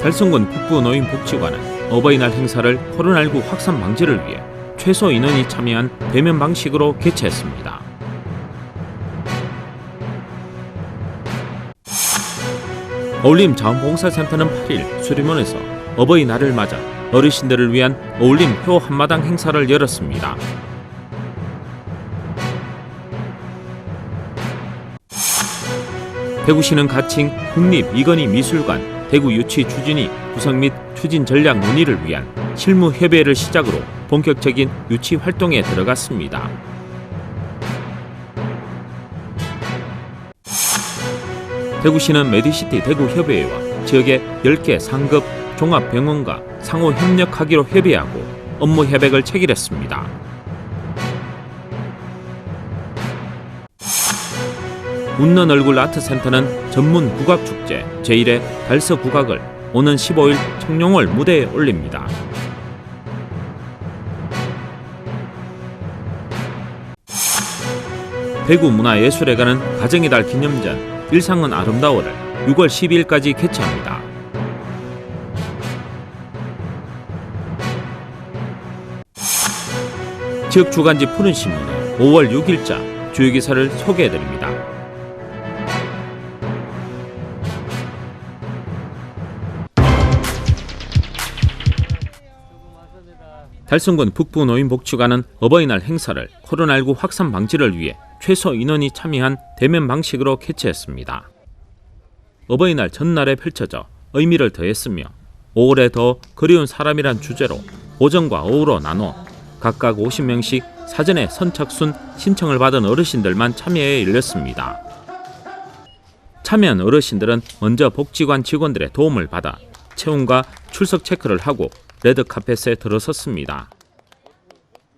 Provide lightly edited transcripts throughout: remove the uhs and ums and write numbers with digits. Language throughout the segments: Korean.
달성군 북부 노인복지관은 어버이날 행사를 코로나19 확산 방지를 위해 최소 인원이 참여한 대면 방식으로 개최했습니다. 어울림 자원봉사센터는 8일 수리문에서 어버이날을 맞아 어르신들을 위한 어울림 표 한마당 행사를 열었습니다. 대구시는 가칭 국립 이건희 미술관, 대구 유치 추진위 구성 및 추진 전략 논의를 위한 실무 협의회를 시작으로 본격적인 유치 활동에 들어갔습니다. 대구시는 메디시티 대구협의회와 지역의 10개 상급 종합병원과 상호 협력하기로 협의하고 업무 협약을 체결했습니다. 웃는 얼굴 아트센터는 전문 국악축제 제1회 달서국악을 오는 15일 청룡홀 무대에 올립니다. 대구문화예술회관은 가정의 달 기념전 일상은 아름다워를 6월 12일까지 개최합니다. 지역 주간지 푸른신문은 5월 6일자 주요 기사를 소개해드립니다. 달성군 북부 노인복지관은 어버이날 행사를 코로나19 확산 방지를 위해 최소 인원이 참여한 대면 방식으로 개최했습니다. 어버이날 전날에 펼쳐져 의미를 더했으며 5월에 더 그리운 사람이란 주제로 오전과 오후로 나눠 각각 50명씩 사전에 선착순 신청을 받은 어르신들만 참여에 열렸습니다. 참여한 어르신들은 먼저 복지관 직원들의 도움을 받아 체온과 출석 체크를 하고 레드카펫에 들어섰습니다.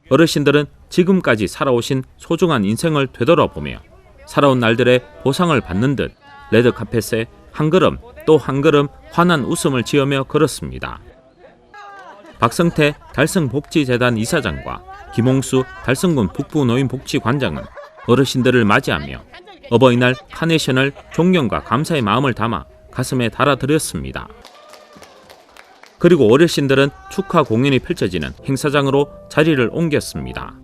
어르신들은 지금까지 살아오신 소중한 인생을 되돌아보며 살아온 날들의 보상을 받는 듯 레드카펫에 한 걸음 또 한 걸음 환한 웃음을 지으며 걸었습니다. 박성태 달성복지재단 이사장과 김홍수 달성군 북부노인복지관장은 어르신들을 맞이하며 어버이날 카네이션을 존경과 감사의 마음을 담아 가슴에 달아드렸습니다. 그리고 어르신들은 축하 공연이 펼쳐지는 행사장으로 자리를 옮겼습니다.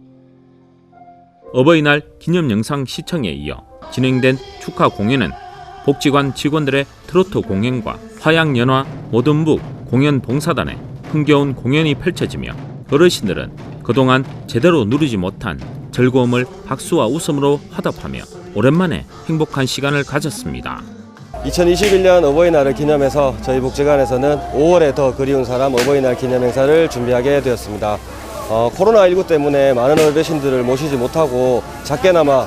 어버이날 기념 영상 시청에 이어 진행된 축하 공연은 복지관 직원들의 트로트 공연과 화양연화 모든북 공연 봉사단의 흥겨운 공연이 펼쳐지며 어르신들은 그동안 제대로 누리지 못한 즐거움을 박수와 웃음으로 화답하며 오랜만에 행복한 시간을 가졌습니다. 2021년 어버이날을 기념해서 저희 복지관에서는 5월에 더 그리운 사람 어버이날 기념 행사를 준비하게 되었습니다. 코로나19 때문에 많은 어르신들을 모시지 못하고 작게나마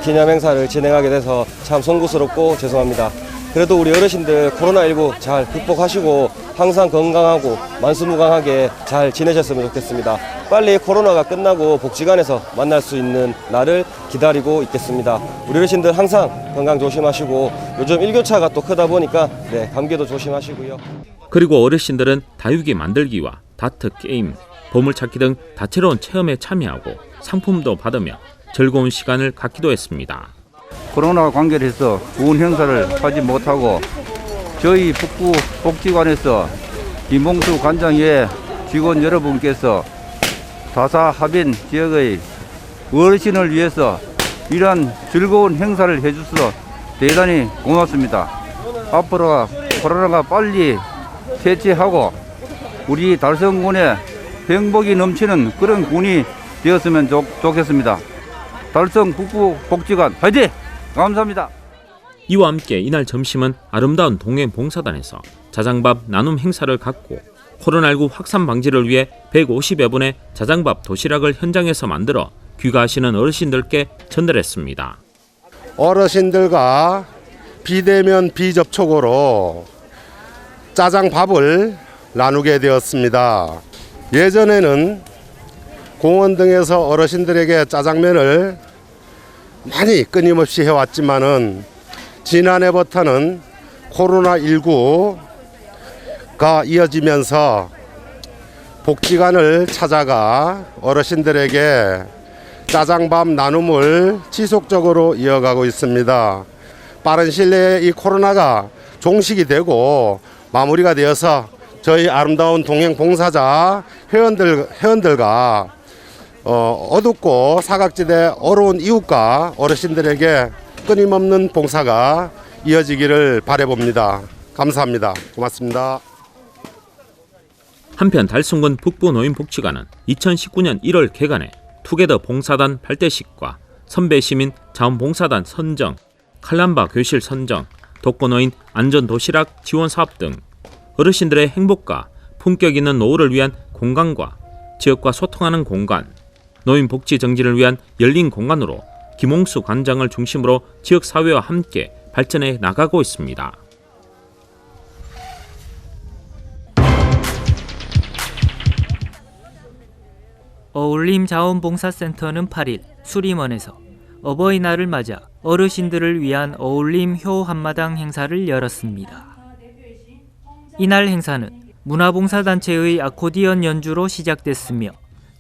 기념 행사를 진행하게 돼서 참 송구스럽고 죄송합니다. 그래도 우리 어르신들 코로나19 잘 극복하시고 항상 건강하고 만수무강하게 잘 지내셨으면 좋겠습니다. 빨리 코로나가 끝나고 복지관에서 만날 수 있는 날을 기다리고 있겠습니다. 우리 어르신들 항상 건강 조심하시고 요즘 일교차가 또 크다 보니까 감기도 조심하시고요. 그리고 어르신들은 다육이 만들기와 다트 게임, 보물찾기 등 다채로운 체험에 참여하고 상품도 받으며 즐거운 시간을 갖기도 했습니다. 코로나 관계로 해서 좋은 행사를 하지 못하고 저희 북부 복지관에서 김홍수 관장 외 직원 여러분께서 다사합인 지역의 어르신을 위해서 이러한 즐거운 행사를 해주셔서 대단히 고맙습니다. 앞으로 코로나가 빨리 퇴치하고 우리 달성군에 행복이 넘치는 그런 군이 되었으면 좋겠습니다. 달성 북부 복지관 화이팅! 감사합니다. 이와 함께 이날 점심은 아름다운 동행 봉사단에서 자장밥 나눔 행사를 갖고 코로나19 확산 방지를 위해 150여 분의 자장밥 도시락을 현장에서 만들어 귀가하시는 어르신들께 전달했습니다. 어르신들과 비대면 비접촉으로 짜장밥을 나누게 되었습니다. 예전에는 공원 등에서 어르신들에게 짜장면을 많이 끊임없이 해왔지만은 지난해부터는 코로나19가 이어지면서 복지관을 찾아가 어르신들에게 짜장밥 나눔을 지속적으로 이어가고 있습니다. 빠른 시일 내에 이 코로나가 종식이 되고 마무리가 되어서 저희 아름다운 동행 봉사자 회원들과 어둡고 사각지대 어려운 이웃과 어르신들에게 끊임없는 봉사가 이어지기를 바라봅니다. 감사합니다. 고맙습니다. 한편 달성군 북부 노인복지관은 2019년 1월 개관해 투게더 봉사단 8대씩과 선배시민 자원봉사단 선정, 칼람바 교실 선정, 독거노인 안전도시락 지원 사업 등 어르신들의 행복과 품격 있는 노후를 위한 공간과 지역과 소통하는 공간, 노인복지 정진을 위한 열린 공간으로 김홍수 관장을 중심으로 지역사회와 함께 발전해 나가고 있습니다. 어울림 자원봉사센터는 8일 수림원에서 어버이날을 맞아 어르신들을 위한 어울림 효 한마당 행사를 열었습니다. 이날 행사는 문화봉사단체의 아코디언 연주로 시작됐으며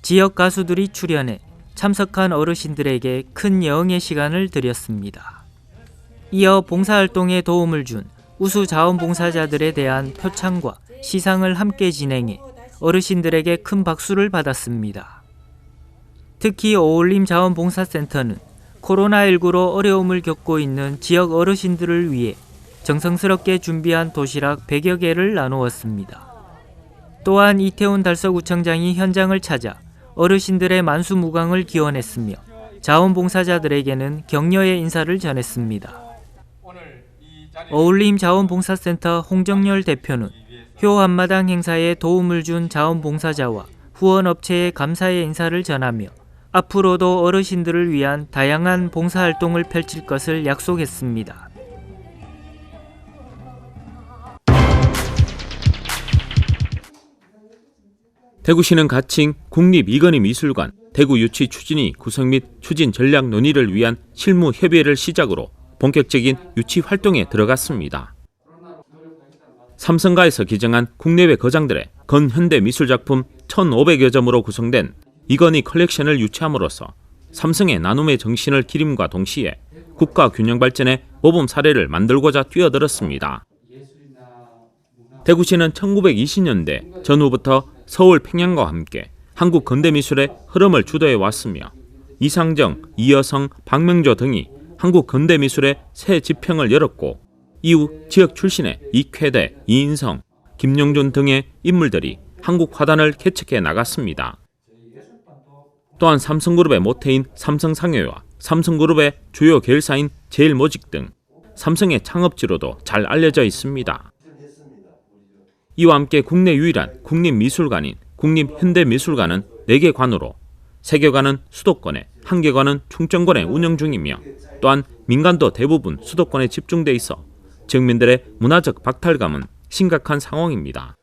지역 가수들이 출연해 참석한 어르신들에게 큰 여흥의 시간을 드렸습니다. 이어 봉사활동에 도움을 준 우수 자원봉사자들에 대한 표창과 시상을 함께 진행해 어르신들에게 큰 박수를 받았습니다. 특히 어울림 자원봉사센터는 코로나19로 어려움을 겪고 있는 지역 어르신들을 위해 정성스럽게 준비한 도시락 100여 개를 나누었습니다. 또한 이태훈 달서구청장이 현장을 찾아 어르신들의 만수무강을 기원했으며 자원봉사자들에게는 격려의 인사를 전했습니다. 어울림 자원봉사센터 홍정열 대표는 효 한마당 행사에 도움을 준 자원봉사자와 후원업체에 감사의 인사를 전하며 앞으로도 어르신들을 위한 다양한 봉사활동을 펼칠 것을 약속했습니다. 대구시는 가칭 국립이건희미술관 대구유치 추진위 구성 및 추진 전략 논의를 위한 실무 협의회를 시작으로 본격적인 유치 활동에 들어갔습니다. 삼성가에서 기증한 국내외 거장들의 건현대 미술작품 1,500여 점으로 구성된 이건희 컬렉션을 유치함으로써 삼성의 나눔의 정신을 기림과 동시에 국가 균형 발전의 모범 사례를 만들고자 뛰어들었습니다. 대구시는 1920년대 전후부터 서울 평양과 함께 한국 근대미술의 흐름을 주도해 왔으며 이상정, 이여성, 박명조 등이 한국 근대미술의 새 지평을 열었고 이후 지역 출신의 이쾌대, 이인성, 김용준 등의 인물들이 한국 화단을 개척해 나갔습니다. 또한 삼성그룹의 모태인 삼성상여와 삼성그룹의 주요 계열사인 제일모직 등 삼성의 창업지로도 잘 알려져 있습니다. 이와 함께 국내 유일한 국립미술관인 국립현대미술관은 4개 관으로 3개 관은 수도권에 1개 관은 충청권에 운영 중이며 또한 민간도 대부분 수도권에 집중돼 있어 지역민들의 문화적 박탈감은 심각한 상황입니다.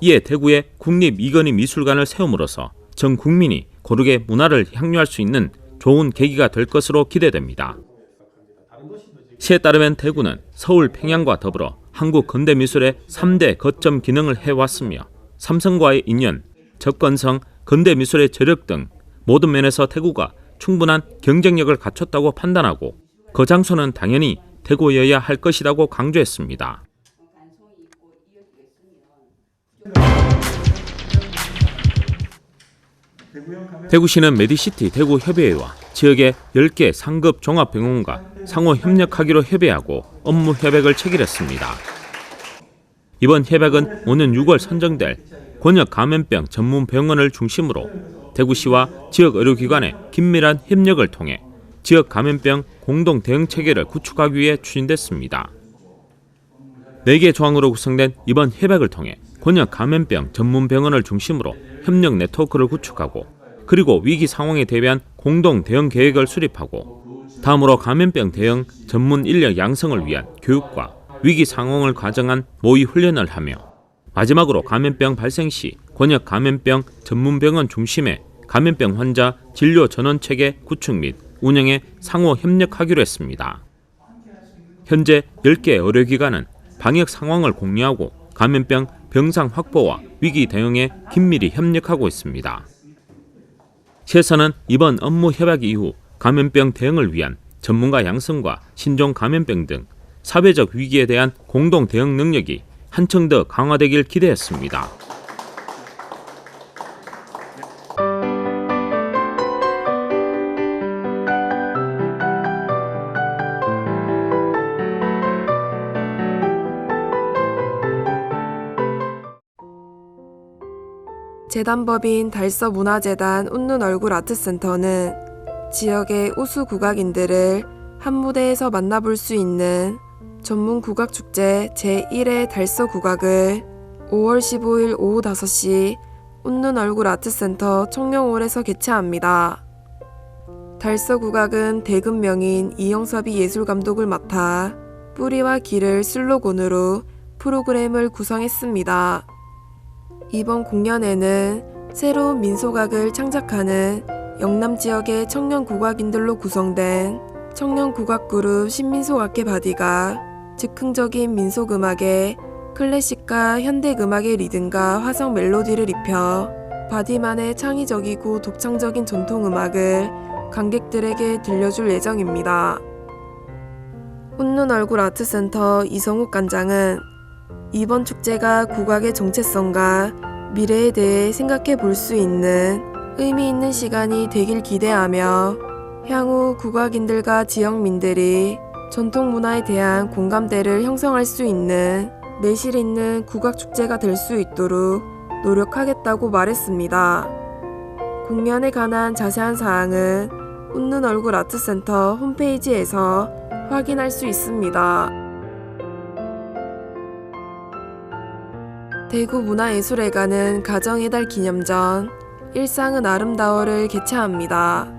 이에 대구에 국립이건희미술관을 세움으로써 전 국민이 고르게 문화를 향유할 수 있는 좋은 계기가 될 것으로 기대됩니다. 시에 따르면 대구는 서울 평양과 더불어 한국 근대미술의 3대 거점 기능을 해왔으며 삼성과의 인연, 접근성, 근대미술의 저력 등 모든 면에서 대구가 충분한 경쟁력을 갖췄다고 판단하고 그 장소는 당연히 대구여야 할 것이라고 강조했습니다. 대구시는 메디시티 대구협의회와 지역의 10개 상급 종합병원과 상호 협력하기로 협의하고 업무 협약을 체결했습니다. 이번 협약은 오는 6월 선정될 권역감염병 전문병원을 중심으로 대구시와 지역 의료기관의 긴밀한 협력을 통해 지역 감염병 공동 대응 체계를 구축하기 위해 추진됐습니다. 4개 조항으로 구성된 이번 협약을 통해 권역 감염병 전문병원을 중심으로 협력 네트워크를 구축하고 그리고 위기 상황에 대비한 공동 대응 계획을 수립하고 다음으로 감염병 대응 전문 인력 양성을 위한 교육과 위기 상황을 가정한 모의 훈련을 하며 마지막으로 감염병 발생 시 권역 감염병 전문병원 중심의 감염병 환자 진료 전원 체계 구축 및 운영에 상호 협력하기로 했습니다. 현재 10개 의료기관은 방역 상황을 공유하고 감염병 병상 확보와 위기 대응에 긴밀히 협력하고 있습니다. 시에서는 이번 업무 협약 이후 감염병 대응을 위한 전문가 양성과 신종 감염병 등 사회적 위기에 대한 공동 대응 능력이 한층 더 강화되길 기대했습니다. 재단법인 달서문화재단 웃는 얼굴 아트센터는 지역의 우수 국악인들을 한 무대에서 만나볼 수 있는 전문 국악축제 제1회 달서국악을 5월 15일 오후 5시 웃는 얼굴 아트센터 청룡홀에서 개최합니다. 달서국악은 대금명인 이영섭이 예술감독을 맡아 뿌리와 기를 슬로건으로 프로그램을 구성했습니다. 이번 공연에는 새로운 민속악을 창작하는 영남 지역의 청년 국악인들로 구성된 청년 국악그룹 신민속악회 바디가 즉흥적인 민속음악에 클래식과 현대음악의 리듬과 화성 멜로디를 입혀 바디만의 창의적이고 독창적인 전통음악을 관객들에게 들려줄 예정입니다. 웃는 얼굴 아트센터 이성욱 관장은 이번 축제가 국악의 정체성과 미래에 대해 생각해 볼 수 있는 의미 있는 시간이 되길 기대하며 향후 국악인들과 지역민들이 전통 문화에 대한 공감대를 형성할 수 있는 내실 있는 국악축제가 될 수 있도록 노력하겠다고 말했습니다. 공연에 관한 자세한 사항은 웃는 얼굴 아트센터 홈페이지에서 확인할 수 있습니다. 대구문화예술회관은 가정의 달 기념 전 일상은 아름다워를 개최합니다.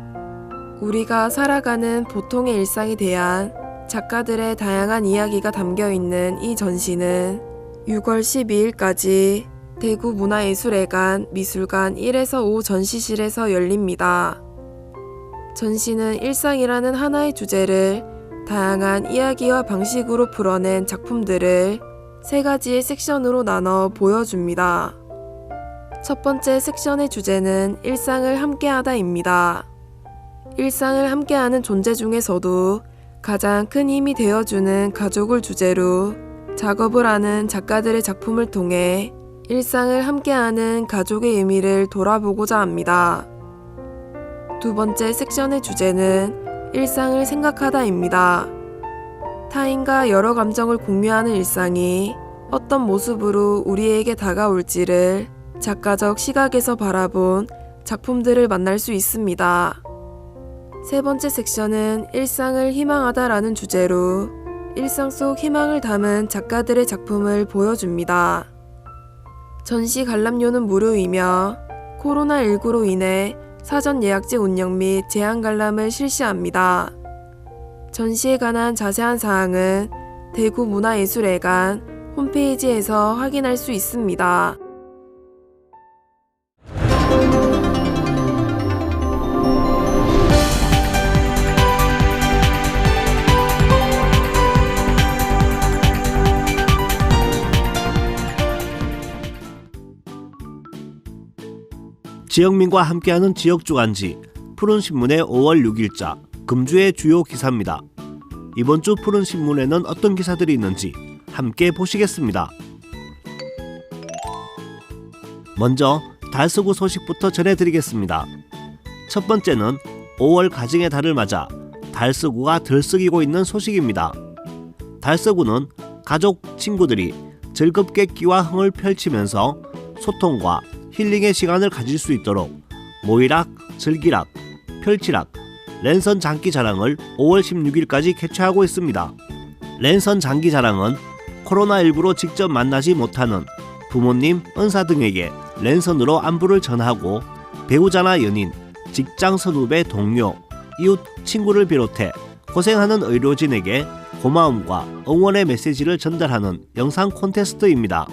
우리가 살아가는 보통의 일상에 대한 작가들의 다양한 이야기가 담겨있는 이 전시는 6월 12일까지 대구문화예술회관 미술관 1에서 5 전시실에서 열립니다. 전시는 일상이라는 하나의 주제를 다양한 이야기와 방식으로 풀어낸 작품들을 3가지의 섹션으로 나눠 보여줍니다. 첫 번째 섹션의 주제는 일상을 함께하다입니다. 일상을 함께하는 존재 중에서도 가장 큰 힘이 되어주는 가족을 주제로 작업을 하는 작가들의 작품을 통해 일상을 함께하는 가족의 의미를 돌아보고자 합니다. 두 번째 섹션의 주제는 일상을 생각하다입니다. 타인과 여러 감정을 공유하는 일상이 어떤 모습으로 우리에게 다가올지를 작가적 시각에서 바라본 작품들을 만날 수 있습니다. 세 번째 섹션은 일상을 희망하다라는 주제로 일상 속 희망을 담은 작가들의 작품을 보여줍니다. 전시 관람료는 무료이며 코로나19로 인해 사전 예약제 운영 및 제한 관람을 실시합니다. 전시에 관한 자세한 사항은 대구문화예술회관 홈페이지에서 확인할 수 있습니다. 지역민과 함께하는 지역주간지 푸른신문의 5월 6일자 금주의 주요 기사입니다. 이번 주 푸른신문에는 어떤 기사들이 있는지 함께 보시겠습니다. 먼저 달서구 소식부터 전해드리겠습니다. 첫 번째는 5월 가정의 달을 맞아 달서구가 들썩이고 있는 소식입니다. 달서구는 가족, 친구들이 즐겁게 끼와 흥을 펼치면서 소통과 힐링의 시간을 가질 수 있도록 모이락, 즐기락, 펼치락, 랜선 장기자랑을 5월 16일까지 개최하고 있습니다. 랜선 장기자랑은 코로나19로 직접 만나지 못하는 부모님, 은사 등에게 랜선으로 안부를 전하고 배우자나 연인, 직장 선후배, 동료, 이웃, 친구를 비롯해 고생하는 의료진에게 고마움과 응원의 메시지를 전달하는 영상 콘테스트입니다.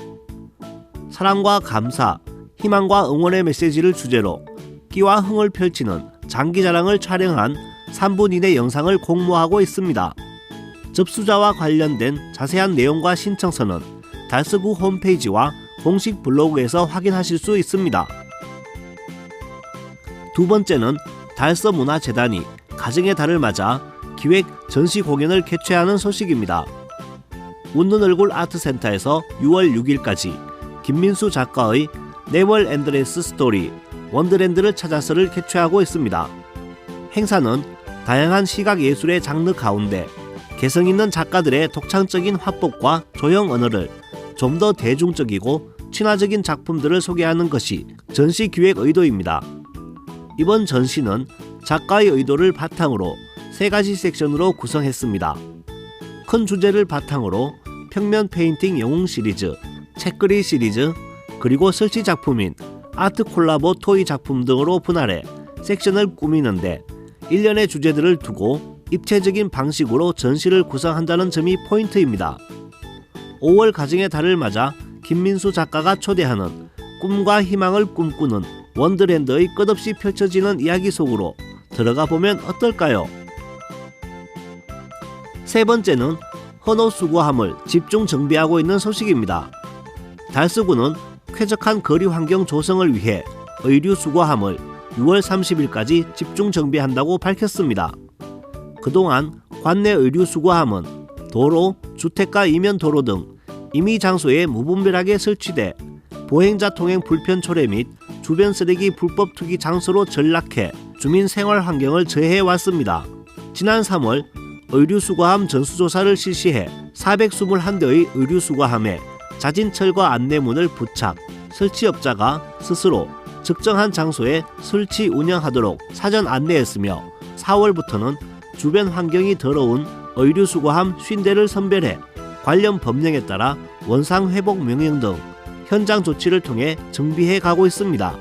사랑과 감사, 희망과 응원의 메시지를 주제로 끼와 흥을 펼치는 장기자랑을 촬영한 3분 이내 영상을 공모하고 있습니다. 접수자와 관련된 자세한 내용과 신청서는 달서구 홈페이지와 공식 블로그에서 확인하실 수 있습니다. 두 번째는 달서문화재단이 가정의 달을 맞아 기획 전시 공연을 개최하는 소식입니다. 웃는 얼굴 아트센터에서 6월 6일까지 김민수 작가의 네벌 엔드레스 스토리 원더랜드를 찾아서를 개최하고 있습니다. 행사는 다양한 시각예술의 장르 가운데 개성 있는 작가들의 독창적인 화법과 조형 언어를 좀 더 대중적이고 친화적인 작품들을 소개하는 것이 전시 기획 의도입니다. 이번 전시는 작가의 의도를 바탕으로 3가지 섹션으로 구성했습니다. 큰 주제를 바탕으로 평면 페인팅 영웅 시리즈, 책그리 시리즈, 그리고 설치 작품인 아트 콜라보 토이 작품 등으로 분할해 섹션을 꾸미는데 일련의 주제들을 두고 입체적인 방식으로 전시를 구성한다는 점이 포인트입니다. 5월 가정의 달을 맞아 김민수 작가가 초대하는 꿈과 희망을 꿈꾸는 원더랜드의 끝없이 펼쳐지는 이야기 속으로 들어가 보면 어떨까요? 세 번째는 헌호 수거함을 집중 정비하고 있는 소식입니다. 달서구는 쾌적한 거리 환경 조성을 위해 의류 수거함을 6월 30일까지 집중 정비한다고 밝혔습니다. 그동안 관내 의류 수거함은 도로, 주택가 이면 도로 등 임의 장소에 무분별하게 설치돼 보행자 통행 불편 초래 및 주변 쓰레기 불법 투기 장소로 전락해 주민 생활 환경을 저해해 왔습니다. 지난 3월 의류 수거함 전수조사를 실시해 421대의 의류 수거함에 자진 철거 안내문을 부착, 설치업자가 스스로 적정한 장소에 설치 운영하도록 사전 안내했으며 4월부터는 주변 환경이 더러운 의류 수거함 50대를 선별해 관련 법령에 따라 원상 회복 명령 등 현장 조치를 통해 정비해 가고 있습니다.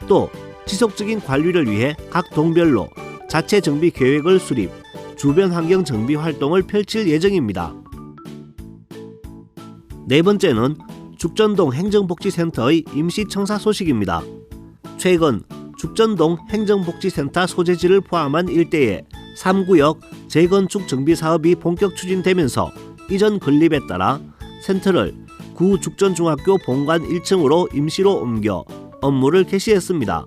또 지속적인 관리를 위해 각 동별로 자체 정비 계획을 수립, 주변 환경 정비 활동을 펼칠 예정입니다. 네 번째는 죽전동 행정복지센터의 임시청사 소식입니다. 최근 죽전동 행정복지센터 소재지를 포함한 일대에 3구역 재건축 정비 사업이 본격 추진되면서 이전 건립에 따라 센터를 구 죽전중학교 본관 1층으로 임시로 옮겨 업무를 개시했습니다.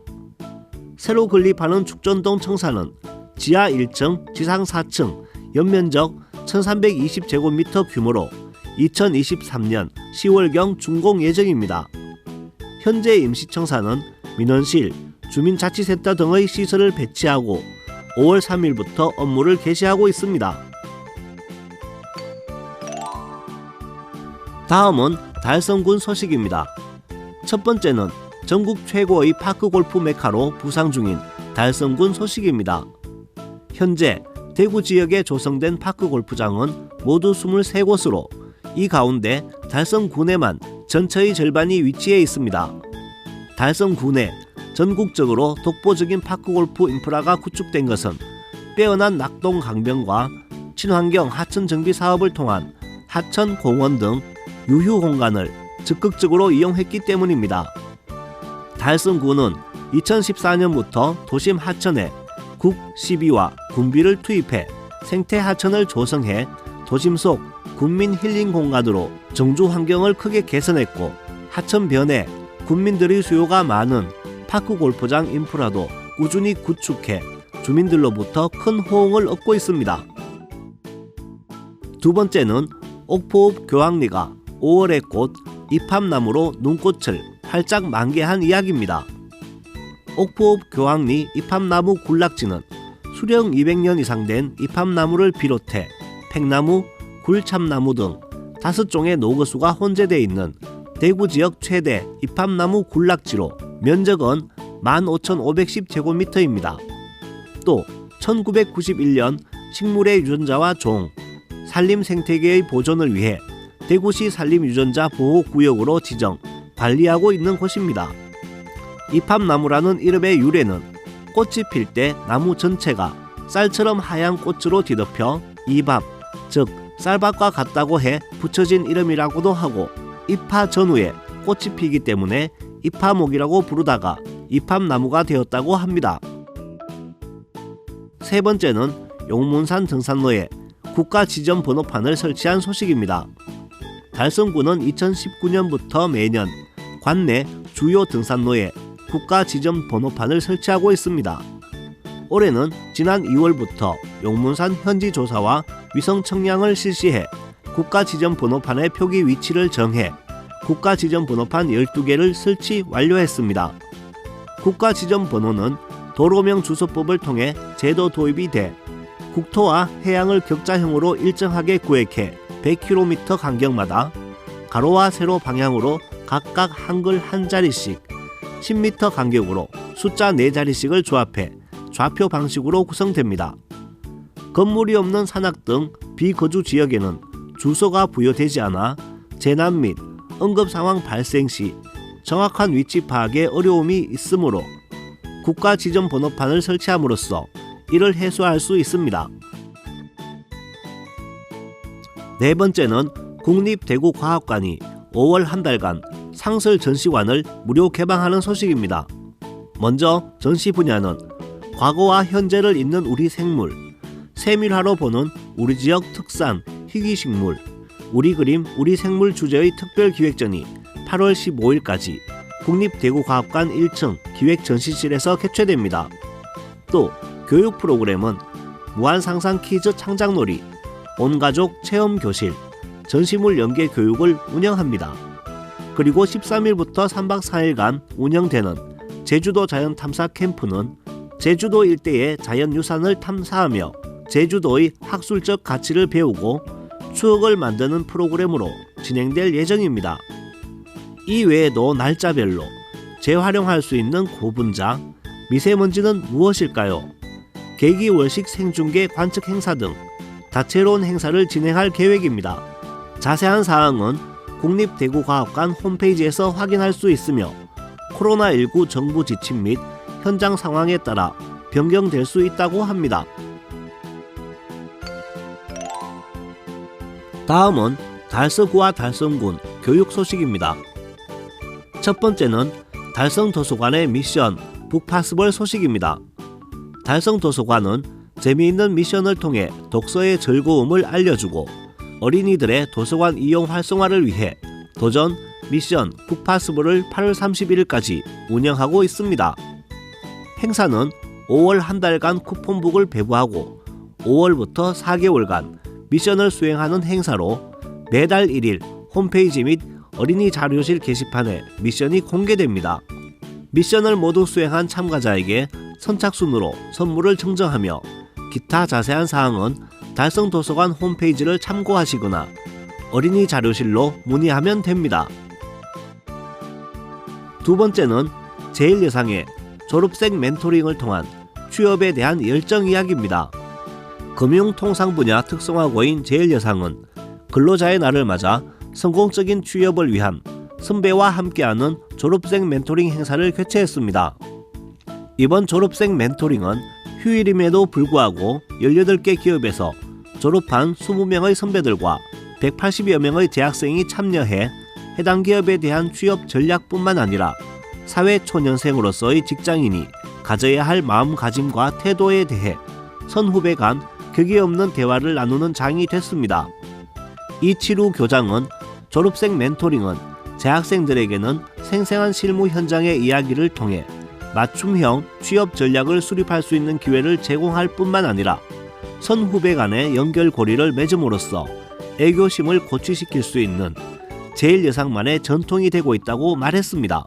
새로 건립하는 죽전동 청사는 지하 1층, 지상 4층, 연면적 1320제곱미터 규모로 2023년 10월경 준공 예정입니다. 현재 임시청사는 민원실, 주민자치센터 등의 시설을 배치하고 5월 3일부터 업무를 개시하고 있습니다. 다음은 달성군 소식입니다. 첫 번째는 전국 최고의 파크골프 메카로 부상 중인 달성군 소식입니다. 현재 대구 지역에 조성된 파크골프장은 모두 23곳으로 이 가운데 달성군에만 전체의 절반이 위치해 있습니다. 달성군에 전국적으로 독보적인 파크골프 인프라가 구축된 것은 빼어난 낙동 강변과 친환경 하천 정비 사업을 통한 하천 공원 등 유휴 공간을 적극적으로 이용했기 때문입니다. 달성군은 2014년부터 도심 하천에 국, 시비와 군비를 투입해 생태 하천을 조성해 도심 속 군민 힐링 공간으로 정주 환경을 크게 개선했고 하천변에 군민들의 수요가 많은 파크 골프장 인프라도 꾸준히 구축해 주민들로부터 큰 호응을 얻고 있습니다. 두 번째는 옥포읍 교황리가 5월의 꽃 이팝나무로 눈꽃을 활짝 만개한 이야기입니다. 옥포읍 교황리 이팝나무 군락지는 수령 200년 이상 된 이팝나무를 비롯해 팽나무, 굴참나무 등 5종의 노거수가 혼재되어 있는 대구 지역 최대 이팝나무 군락지로 면적은 15,510제곱미터입니다. 또 1991년 식물의 유전자와 종, 산림 생태계의 보존을 위해 대구시 산림유전자 보호구역으로 지정, 관리하고 있는 곳입니다. 이팝나무라는 이름의 유래는 꽃이 필 때 나무 전체가 쌀처럼 하얀 꽃으로 뒤덮여 이밥, 즉 쌀밥과 같다고 해 붙여진 이름이라고도 하고 입하 전후에 꽃이 피기 때문에 입하목이라고 부르다가 이팝나무가 되었다고 합니다. 세 번째는 용문산 등산로에 국가 지정 번호판을 설치한 소식입니다. 달성군은 2019년부터 매년 관내 주요 등산로에 국가 지정 번호판을 설치하고 있습니다. 올해는 지난 2월부터 용문산 현지 조사와 위성 청량을 실시해 국가 지정 번호판의 표기 위치를 정해 국가 지정 번호판 12개를 설치 완료했습니다. 국가 지정 번호는 도로명 주소법을 통해 제도 도입이 돼 국토와 해양을 격자형으로 일정하게 구획해 100km 간격마다 가로와 세로 방향으로 각각 한글 한 자리씩 10m 간격으로 숫자 4자리씩을 조합해 좌표 방식으로 구성됩니다. 건물이 없는 산악 등 비거주 지역에는 주소가 부여되지 않아 재난 및 응급 상황 발생 시 정확한 위치 파악에 어려움이 있으므로 국가 지정 번호판을 설치함으로써 이를 해소할 수 있습니다. 네 번째는 국립대구과학관이 5월 한 달간 상설 전시관을 무료 개방하는 소식입니다. 먼저 전시 분야는 과거와 현재를 잇는 우리 생물, 세밀화로 보는 우리 지역 특산 희귀식물, 우리 그림 우리 생물 주제의 특별기획전이 8월 15일까지 국립대구과학관 1층 기획전시실에서 개최됩니다. 또 교육 프로그램은 무한상상 퀴즈 창작놀이, 온가족 체험교실, 전시물 연계 교육을 운영합니다. 그리고 13일부터 3박 4일간 운영되는 제주도 자연 탐사 캠프는 제주도 일대의 자연유산을 탐사하며 제주도의 학술적 가치를 배우고 추억을 만드는 프로그램으로 진행될 예정입니다. 이 외에도 날짜별로 재활용할 수 있는 고분자, 미세먼지는 무엇일까요? 계기월식 생중계 관측 행사 등 다채로운 행사를 진행할 계획입니다. 자세한 사항은 국립대구과학관 홈페이지에서 확인할 수 있으며 코로나19 정부 지침 및 현장 상황에 따라 변경될 수 있다고 합니다. 다음은 달서구와 달성군 교육 소식입니다. 첫 번째는 달성도서관의 미션 북파스벌 소식입니다. 달성도서관은 재미있는 미션을 통해 독서의 즐거움을 알려주고 어린이들의 도서관 이용 활성화를 위해 도전 미션 북파스벌을 8월 31일까지 운영하고 있습니다. 행사는 5월 한 달간 쿠폰북을 배부하고 5월부터 4개월간 미션을 수행하는 행사로 매달 1일 홈페이지 및 어린이 자료실 게시판에 미션이 공개됩니다. 미션을 모두 수행한 참가자에게 선착순으로 선물을 증정하며 기타 자세한 사항은 달성도서관 홈페이지를 참고하시거나 어린이 자료실로 문의하면 됩니다. 두 번째는 제일여상의 졸업생 멘토링을 통한 취업에 대한 열정 이야기입니다. 금융통상 분야 특성화고인 제일여상은 근로자의 날을 맞아 성공적인 취업을 위한 선배와 함께하는 졸업생 멘토링 행사를 개최했습니다. 이번 졸업생 멘토링은 휴일임에도 불구하고 18개 기업에서 졸업한 20명의 선배들과 180여 명의 재학생이 참여해 해당 기업에 대한 취업 전략뿐만 아니라 사회 초년생으로서의 직장인이 가져야 할 마음가짐과 태도에 대해 선후배 간 격이 없는 대화를 나누는 장이 됐습니다. 이치루 교장은 졸업생 멘토링은 재학생들에게는 생생한 실무 현장의 이야기를 통해 맞춤형 취업 전략을 수립할 수 있는 기회를 제공할 뿐만 아니라 선후배 간의 연결고리를 맺음으로써 애교심을 고취시킬 수 있는 제일여상만의 전통이 되고 있다고 말했습니다.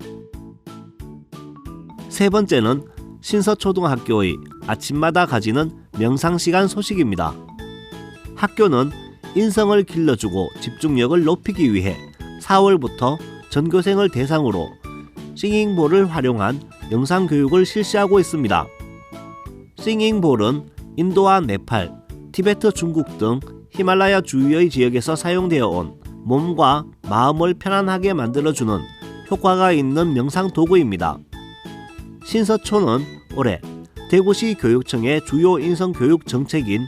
세 번째는 신서초등학교의 아침마다 가지는 명상시간 소식입니다. 학교는 인성을 길러주고 집중력을 높이기 위해 4월부터 전교생을 대상으로 싱잉볼을 활용한 영상교육을 실시하고 있습니다. 싱잉볼은 인도와 네팔, 티베트, 중국 등 히말라야 주위의 지역에서 사용되어 온 몸과 마음을 편안하게 만들어주는 효과가 있는 명상 도구입니다. 신서초는 올해 대구시 교육청의 주요 인성교육 정책인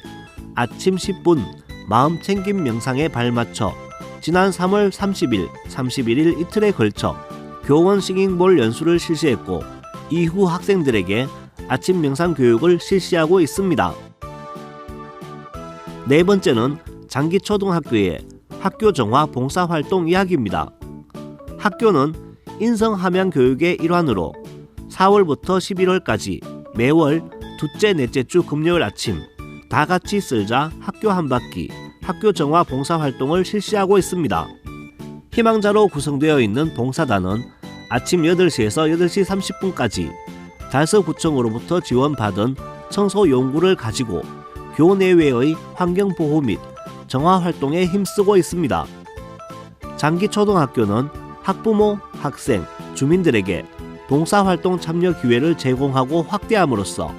아침 10분 마음챙김 명상에 발맞춰 지난 3월 30일, 31일 이틀에 걸쳐 교원 싱잉볼 연수를 실시했고 이후 학생들에게 아침 명상 교육을 실시하고 있습니다. 네 번째는 장기초등학교의 학교 정화 봉사활동 이야기입니다. 학교는 인성 함양 교육의 일환으로 4월부터 11월까지 매월 둘째, 넷째 주 금요일 아침 다 같이 쓸자 학교 한 바퀴 학교 정화 봉사 활동을 실시하고 있습니다. 희망자로 구성되어 있는 봉사단은 아침 8시에서 8시 30분까지 달서구청으로부터 지원받은 청소 용구를 가지고 교내외의 환경보호 및 정화 활동에 힘쓰고 있습니다. 장기초등학교는 학부모, 학생, 주민들에게 봉사활동 참여 기회를 제공하고 확대함으로써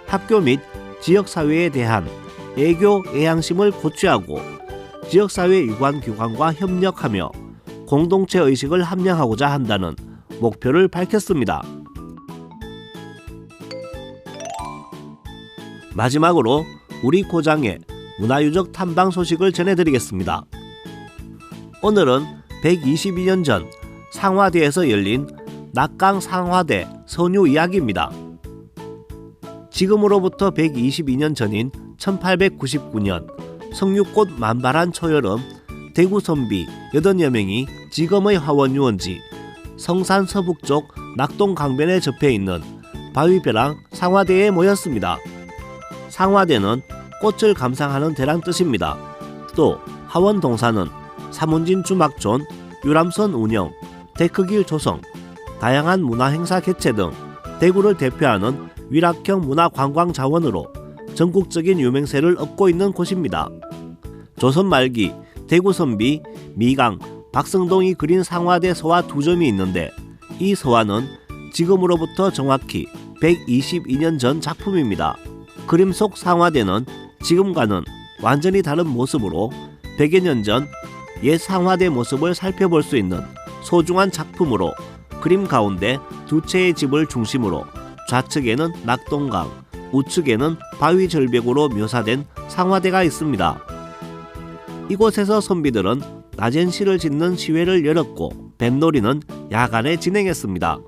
학교 및 지역사회에 대한 애교, 애향심을 고취하고 지역사회 유관기관과 협력하며 공동체 의식을 함양하고자 한다는 목표를 밝혔습니다. 마지막으로 우리 고장의 문화유적 탐방 소식을 전해드리겠습니다. 오늘은 122년 전 상화대에서 열린 낙강 상화대 선유 이야기입니다. 지금으로부터 122년 전인 1899년 성육꽃 만발한 초여름 대구 선비 80여 명이 지금의 화원 유원지 성산 서북쪽 낙동 강변에 접해 있는 바위벼랑 상화대에 모였습니다. 상화대는 꽃을 감상하는 데란 뜻입니다. 또 화원 동사는 사문진 주막촌, 유람선 운영, 데크길 조성, 다양한 문화행사 개최 등 대구를 대표하는 위락형 문화관광자원으로 전국적인 유명세를 얻고 있는 곳입니다. 조선 말기 대구 선비 미강, 박성동이 그린 상화대 서화 2점이 있는데 이 서화는 지금으로부터 정확히 122년 전 작품입니다. 그림 속 상화대는 지금과는 완전히 다른 모습으로 100여 년 전 옛 상화대 모습을 살펴볼 수 있는 소중한 작품으로 그림 가운데 두 채의 집을 중심으로 좌측에는 낙동강, 우측에는 바위 절벽으로 묘사된 상화대가 있습니다. 이곳에서 선비들은 낮엔 시를 짓는 시회를 열었고 뱃놀이는 야간에 진행했습니다.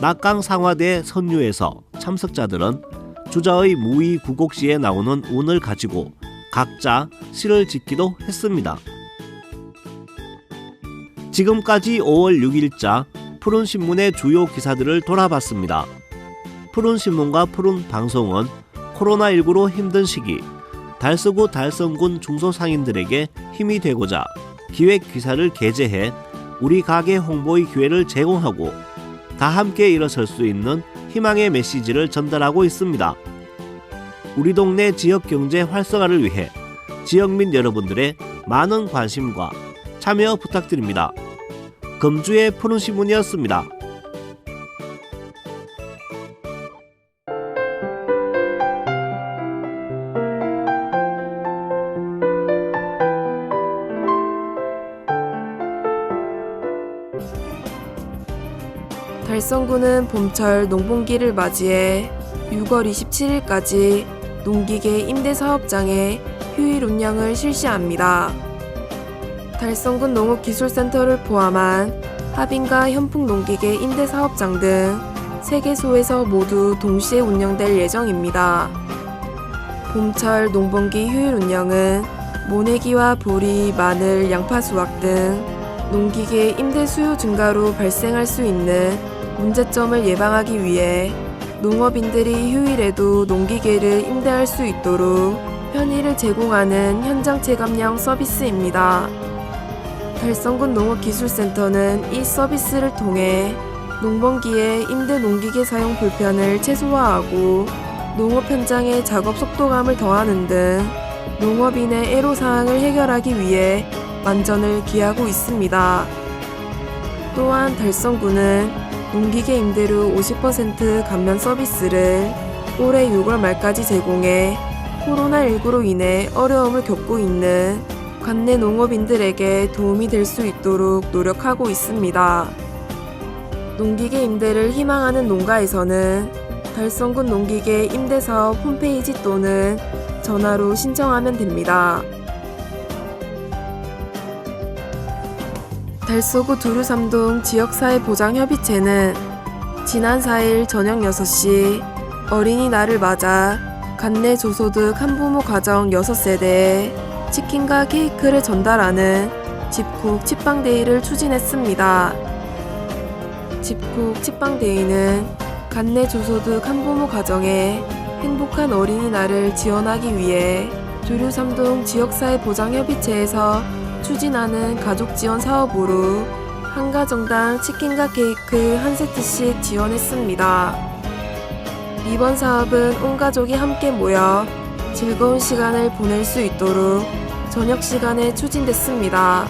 낙강 상화대 선유에서 참석자들은 주자의 무의 구곡시에 나오는 운을 가지고 각자 시를 짓기도 했습니다. 지금까지 5월 6일자 푸른신문의 주요 기사들을 돌아봤습니다. 푸른신문과 푸른방송은 코로나19로 힘든 시기 달서구 달성군 중소상인들에게 힘이 되고자 기획 기사를 게재해 우리 가게 홍보의 기회를 제공하고 다 함께 일어설 수 있는 희망의 메시지를 전달하고 있습니다. 우리 동네 지역경제 활성화를 위해 지역민 여러분들의 많은 관심과 참여 부탁드립니다. 금주의 푸른신문이었습니다. 달성구는 봄철 농번기를 맞이해 6월 27일까지 농기계 임대사업장에 휴일 운영을 실시합니다. 달성군 농업기술센터를 포함한 합인과 현풍농기계 임대사업장 등 3개소에서 모두 동시에 운영될 예정입니다. 봄철 농번기 휴일 운영은 모내기와 보리, 마늘, 양파 수확 등 농기계 임대 수요 증가로 발생할 수 있는 문제점을 예방하기 위해 농업인들이 휴일에도 농기계를 임대할 수 있도록 편의를 제공하는 현장 체감형 서비스입니다. 달성군 농업기술센터는 이 서비스를 통해 농번기에 임대 농기계 사용 불편을 최소화하고 농업 현장의 작업 속도감을 더하는 등 농업인의 애로사항을 해결하기 위해 만전을 기하고 있습니다. 또한 달성군은 농기계 임대료 50% 감면 서비스를 올해 6월 말까지 제공해 코로나19로 인해 어려움을 겪고 있는 관내 농업인들에게 도움이 될 수 있도록 노력하고 있습니다. 농기계 임대를 희망하는 농가에서는 달성군 농기계 임대사업 홈페이지 또는 전화로 신청하면 됩니다. 달서구 두루삼동 지역사회보장협의체는 지난 4일 저녁 6시 어린이날을 맞아 관내 저소득 한부모 가정 6세대에 치킨과 케이크를 전달하는 집콕 치빵데이를 추진했습니다. 집콕 칩방데이는 간내 조소득 한부모 가정에 행복한 어린이날을 지원하기 위해 두류3동 지역사회보장협의체에서 추진하는 가족지원 사업으로 한 가정당 치킨과 케이크 한 세트씩 지원했습니다. 이번 사업은 온 가족이 함께 모여 즐거운 시간을 보낼 수 있도록 저녁 시간에 추진됐습니다.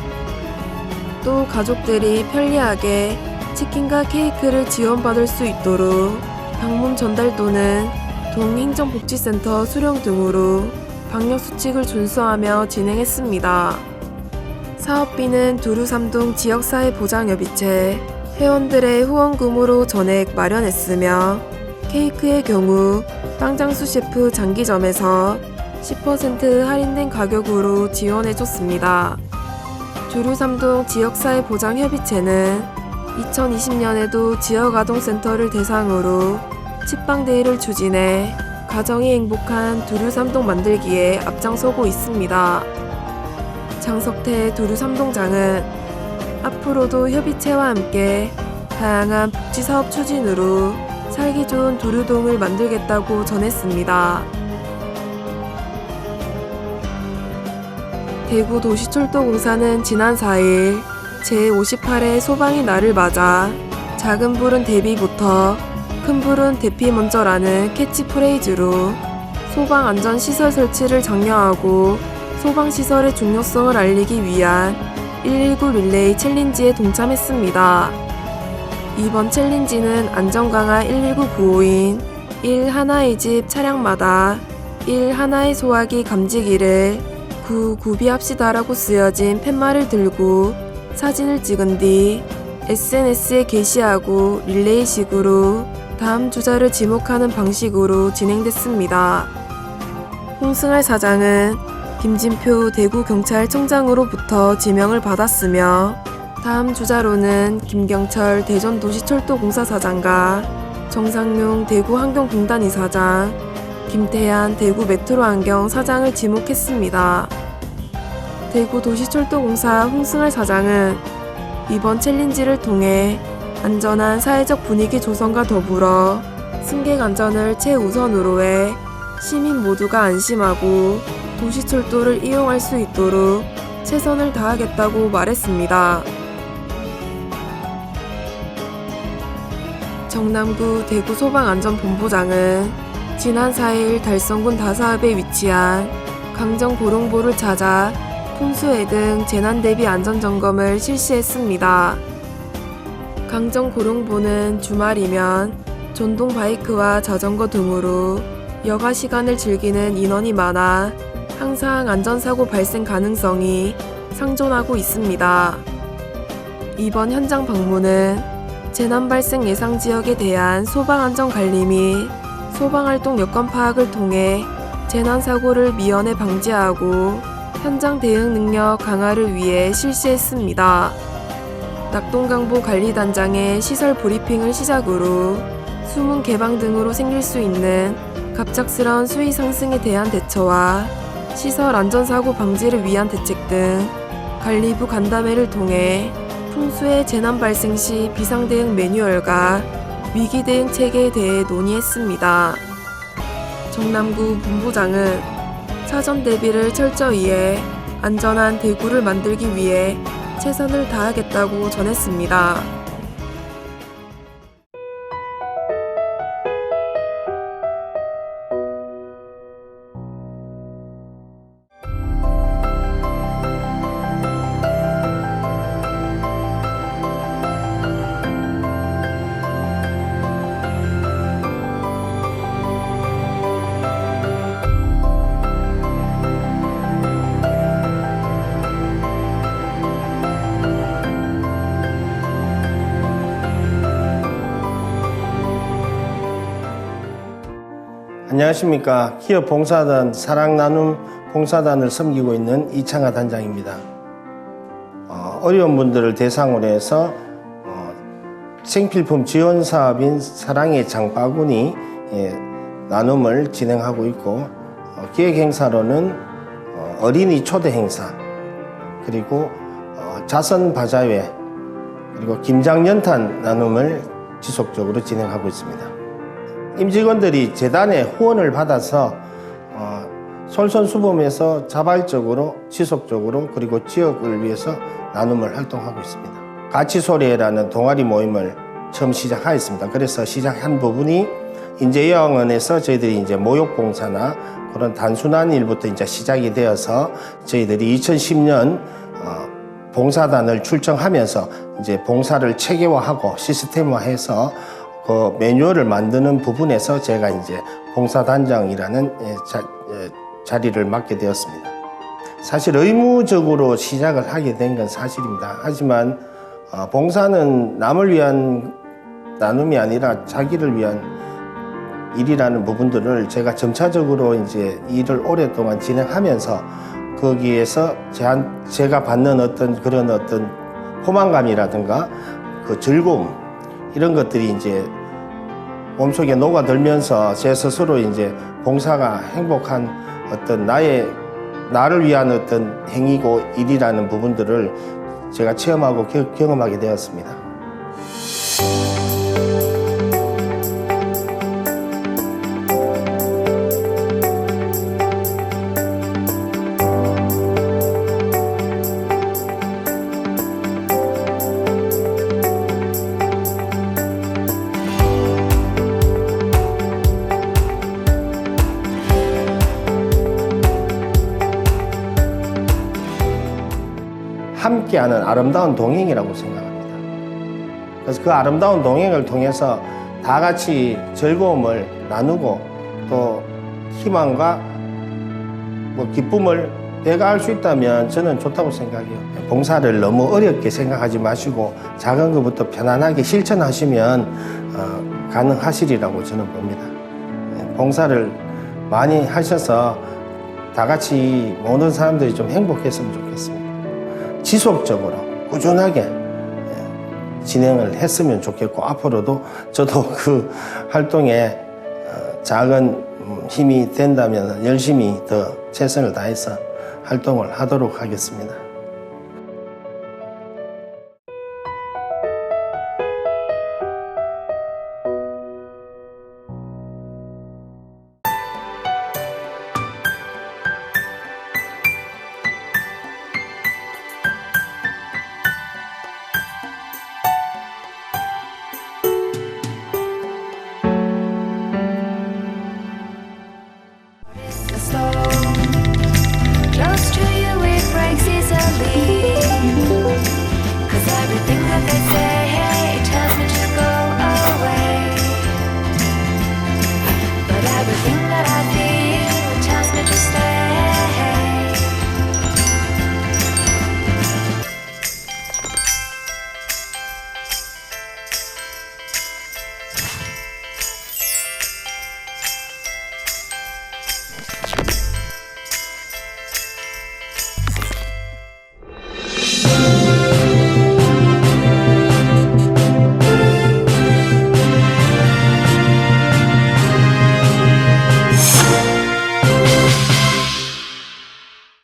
또 가족들이 편리하게 치킨과 케이크를 지원받을 수 있도록 방문 전달 또는 동행정복지센터 수령 등으로 방역수칙을 준수하며 진행했습니다. 사업비는 두류3동 지역사회보장협의체 회원들의 후원금으로 전액 마련했으며 케이크의 경우 빵장수 셰프 장기점에서 10% 할인된 가격으로 지원해줬습니다. 두류3동 지역사회보장협의체는 2020년에도 지역아동센터를 대상으로 칩방데이를 추진해 가정이 행복한 두류3동 만들기에 앞장서고 있습니다. 장석태 두류3동장은 앞으로도 협의체와 함께 다양한 복지사업 추진으로 살기 좋은 두류동을 만들겠다고 전했습니다. 대구도시철도공사는 지난 4일 제58회 소방의 날을 맞아 작은 불은 대비부터 큰 불은 대피 먼저라는 캐치프레이즈로 소방안전시설 설치를 장려하고 소방시설의 중요성을 알리기 위한 119 릴레이 챌린지에 동참했습니다. 이번 챌린지는 안전강화 119 구호인 1 하나의 집 차량마다 1 하나의 소화기 감지기를 구비합시다라고 쓰여진 팻말을 들고 사진을 찍은 뒤 SNS에 게시하고 릴레이식으로 다음 주자를 지목하는 방식으로 진행됐습니다. 홍승할 사장은 김진표 대구경찰청장으로부터 지명을 받았으며 다음 주자로는 김경철 대전도시철도공사 사장과 정상용 대구환경공단 이사장, 김태한 대구메트로안경 사장을 지목했습니다. 대구도시철도공사 홍승할 사장은 이번 챌린지를 통해 안전한 사회적 분위기 조성과 더불어 승객 안전을 최우선으로 해 시민 모두가 안심하고 도시철도를 이용할 수 있도록 최선을 다하겠다고 말했습니다. 정남구 대구소방안전본부장은 지난 4일 달성군 다사읍에 위치한 강정고룡보를 찾아 풍수해 등 재난 대비 안전점검을 실시했습니다. 강정고룡보는 주말이면 전동 바이크와 자전거 등으로 여가 시간을 즐기는 인원이 많아 항상 안전사고 발생 가능성이 상존하고 있습니다. 이번 현장 방문은 재난 발생 예상 지역에 대한 소방안전관리 및 소방활동 여건 파악을 통해 재난사고를 미연에 방지하고 현장 대응 능력 강화를 위해 실시했습니다. 낙동강보 관리단장의 시설 브리핑을 시작으로 수문 개방 등으로 생길 수 있는 갑작스러운 수위 상승에 대한 대처와 시설 안전사고 방지를 위한 대책 등 관리부 간담회를 통해 풍수의 재난 발생 시 비상대응 매뉴얼과 위기대응 체계에 대해 논의했습니다. 정남구 본부장은 사전 대비를 철저히 해 안전한 대구를 만들기 위해 최선을 다하겠다고 전했습니다. 안녕하십니까. 기업 봉사단 사랑나눔 봉사단을 섬기고 있는 이창하 단장입니다. 어려운 분들을 대상으로 해서 생필품 지원 사업인 사랑의 장바구니 나눔을 진행하고 있고, 기획 행사로는 어린이 초대 행사, 그리고 자선 바자회, 그리고 김장연탄 나눔을 지속적으로 진행하고 있습니다. 임직원들이 재단의 후원을 받아서 솔선수범해서 자발적으로 지속적으로 그리고 지역을 위해서 나눔을 활동하고 있습니다. 가치소리라는 동아리 모임을 처음 시작하였습니다. 그래서 시작한 부분이 인재여왕원에서 저희들이 이제 모욕봉사나 그런 단순한 일부터 이제 시작이 되어서 저희들이 2010년 봉사단을 출정하면서 이제 봉사를 체계화하고 시스템화해서 그 매뉴얼을 만드는 부분에서 제가 이제 봉사단장이라는 자리를 맡게 되었습니다. 사실 의무적으로 시작을 하게 된 건 사실입니다. 하지만 봉사는 남을 위한 나눔이 아니라 자기를 위한 일이라는 부분들을 제가 점차적으로 이제 일을 오랫동안 진행하면서 거기에서 제가 받는 그런 포만감이라든가 그 즐거움 이런 것들이 이제 몸속에 녹아들면서 제 스스로 이제 봉사가 행복한 나를 위한 행위고 일이라는 부분들을 제가 체험하고 경험하게 되었습니다. 함께하는 아름다운 동행이라고 생각합니다. 그래서 그 아름다운 동행을 통해서 다 같이 즐거움을 나누고 또 희망과 기쁨을 배가할 수 있다면 저는 좋다고 생각해요. 봉사를 너무 어렵게 생각하지 마시고 작은 것부터 편안하게 실천하시면 가능하시리라고 저는 봅니다. 봉사를 많이 하셔서 다 같이 모든 사람들이 좀 행복했으면 좋겠습니다. 지속적으로 꾸준하게 진행을 했으면 좋겠고 앞으로도 저도 그 활동에 작은 힘이 된다면 열심히 더 최선을 다해서 활동을 하도록 하겠습니다.